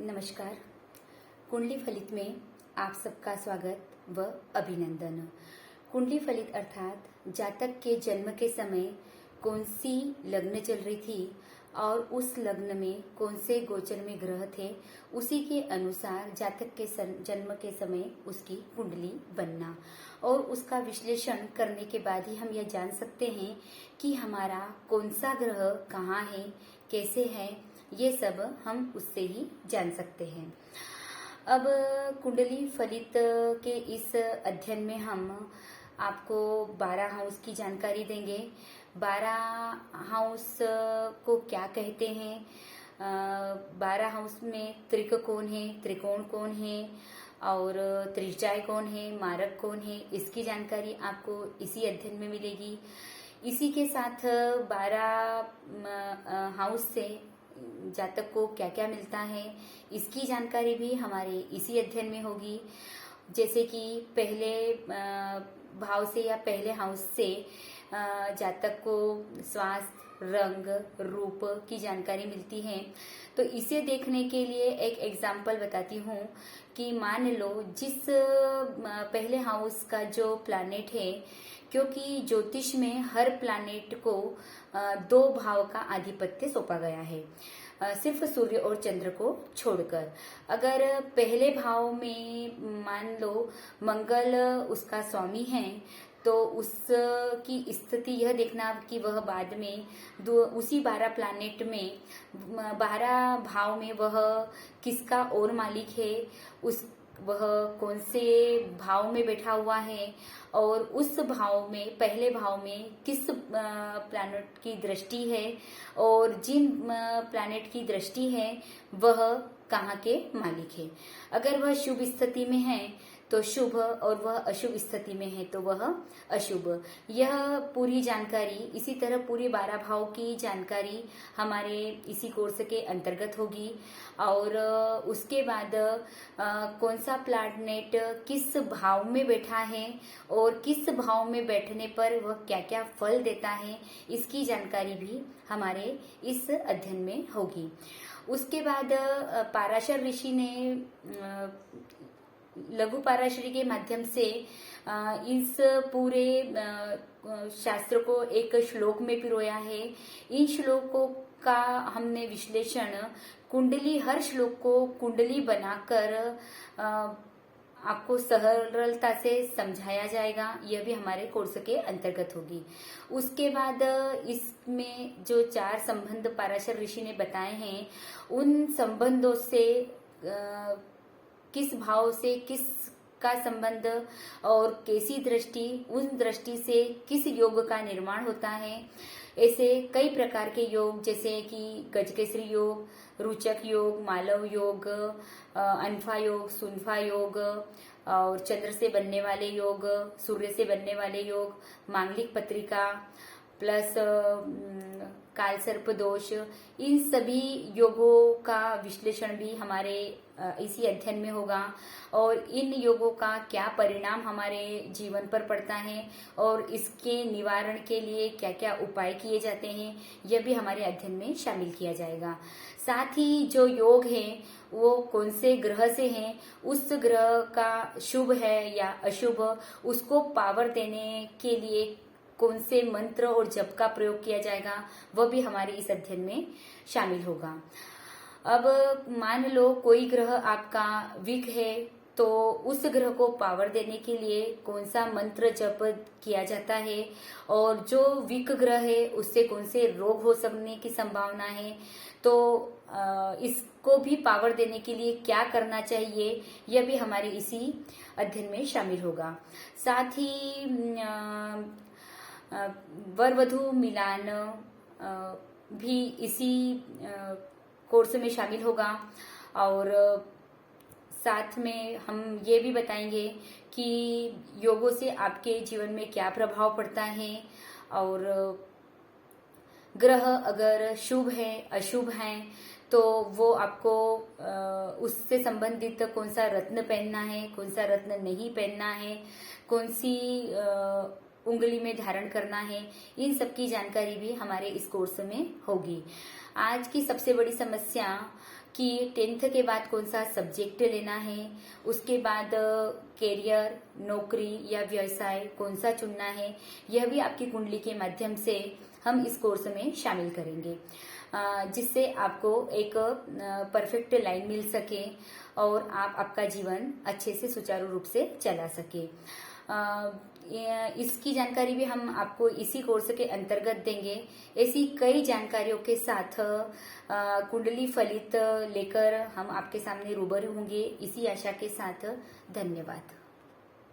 नमस्कार। कुंडली फलित में आप सबका स्वागत व अभिनंदन। कुंडली फलित अर्थात जातक के जन्म के समय कौन सी लग्न चल रही थी और उस लग्न में कौन से गोचर में ग्रह थे, उसी के अनुसार जातक के जन्म के समय उसकी कुंडली बनना और उसका विश्लेषण करने के बाद ही हम यह जान सकते हैं कि हमारा कौन सा ग्रह कहाँ है, कैसे है, ये सब हम उससे ही जान सकते हैं। अब कुंडली फलित के इस अध्ययन में हम आपको 12 हाउस की जानकारी देंगे। 12 हाउस को क्या कहते हैं, 12 हाउस में त्रिकोण है, त्रिकोण कौन है और त्रिज्याय कौन है, मारक कौन है, इसकी जानकारी आपको इसी अध्ययन में मिलेगी। इसी के साथ 12 हाउस से जातक को क्या क्या मिलता है, इसकी जानकारी भी हमारे इसी अध्ययन में होगी। जैसे कि पहले भाव से या पहले हाउस से जातक को स्वास्थ्य, रंग, रूप की जानकारी मिलती है। तो इसे देखने के लिए एक एग्जाम्पल बताती हूँ कि मान लो जिस पहले हाउस का जो प्लैनेट है, क्योंकि ज्योतिष में हर प्लैनेट को 2 भाव का आधिपत्य सौंपा गया है, सिर्फ सूर्य और चंद्र को छोड़कर। अगर पहले भाव में मान लो मंगल उसका स्वामी है, तो उसकी स्थिति यह देखना कि वह बाद में उसी 12 प्लैनेट में 12 भाव में वह किसका और मालिक है, वह कौन से भाव में बैठा हुआ है और उस भाव में पहले भाव में किस प्लैनेट की दृष्टि है और जिन प्लैनेट की दृष्टि है वह कहाँ के मालिक है। अगर वह शुभ स्थिति में है तो शुभ और वह अशुभ स्थिति में है तो वह अशुभ। यह पूरी जानकारी, इसी तरह पूरे 12 भाव की जानकारी हमारे इसी कोर्स के अंतर्गत होगी। और उसके बाद कौन सा प्लैनेट किस भाव में बैठा है और किस भाव में बैठने पर वह क्या क्या फल देता है, इसकी जानकारी भी हमारे इस अध्ययन में होगी। उसके बाद पाराशर ऋषि ने लघु पाराशरी के माध्यम से इस पूरे शास्त्र को एक श्लोक में पिरोया है। इन श्लोकों का हमने विश्लेषण कुंडली, हर श्लोक को कुंडली बनाकर आपको सरलता से समझाया जाएगा। यह भी हमारे कोर्स के अंतर्गत होगी। उसके बाद इसमें जो 4 संबंध पाराशर ऋषि ने बताए हैं, उन संबंधों से किस भाव से किस का संबंध और कैसी दृष्टि, उन दृष्टि से किस योग का निर्माण होता है। ऐसे कई प्रकार के योग, जैसे कि गजकेसरी योग, रुचक योग, मालव योग, अनफा योग, सुनफा योग और चंद्र से बनने वाले योग, सूर्य से बनने वाले योग, मांगलिक पत्रिका प्लस काल सर्प दोष, इन सभी योगों का विश्लेषण भी हमारे इसी अध्ययन में होगा। और इन योगों का क्या परिणाम हमारे जीवन पर पड़ता है और इसके निवारण के लिए क्या क्या उपाय किए जाते हैं, यह भी हमारे अध्ययन में शामिल किया जाएगा। साथ ही जो योग है वो कौन से ग्रह से हैं, उस ग्रह का शुभ है या अशुभ, उसको पावर देने के लिए कौन से मंत्र और जप का प्रयोग किया जाएगा, वह भी हमारे इस अध्ययन में शामिल होगा। अब मान लो कोई ग्रह आपका वीक है, तो उस ग्रह को पावर देने के लिए कौन सा मंत्र जप किया जाता है और जो वीक ग्रह है उससे कौन से रोग हो सकने की संभावना है, तो इसको भी पावर देने के लिए क्या करना चाहिए, यह भी हमारे इसी अध्ययन में शामिल होगा। साथ ही वर वधु मिलान भी इसी कोर्स में शामिल होगा। और साथ में हम ये भी बताएंगे कि योगों से आपके जीवन में क्या प्रभाव पड़ता है और ग्रह अगर शुभ है, अशुभ है, तो वो आपको उससे संबंधित कौन सा रत्न पहनना है, कौन सा रत्न नहीं पहनना है, कौन सी उंगली में धारण करना है, इन सब की जानकारी भी हमारे इस कोर्स में होगी। आज की सबसे बड़ी समस्या कि 10th के बाद कौन सा सब्जेक्ट लेना है, उसके बाद कैरियर, नौकरी या व्यवसाय कौन सा चुनना है, यह भी आपकी कुंडली के माध्यम से हम इस कोर्स में शामिल करेंगे, जिससे आपको एक परफेक्ट लाइन मिल सके और आप आपका जीवन अच्छे से सुचारू रूप से चला सके। इसकी जानकारी भी हम आपको इसी कोर्स के अंतर्गत देंगे। ऐसी कई जानकारियों के साथ कुंडली फलित लेकर हम आपके सामने रूबरू होंगे, इसी आशा के साथ। धन्यवाद।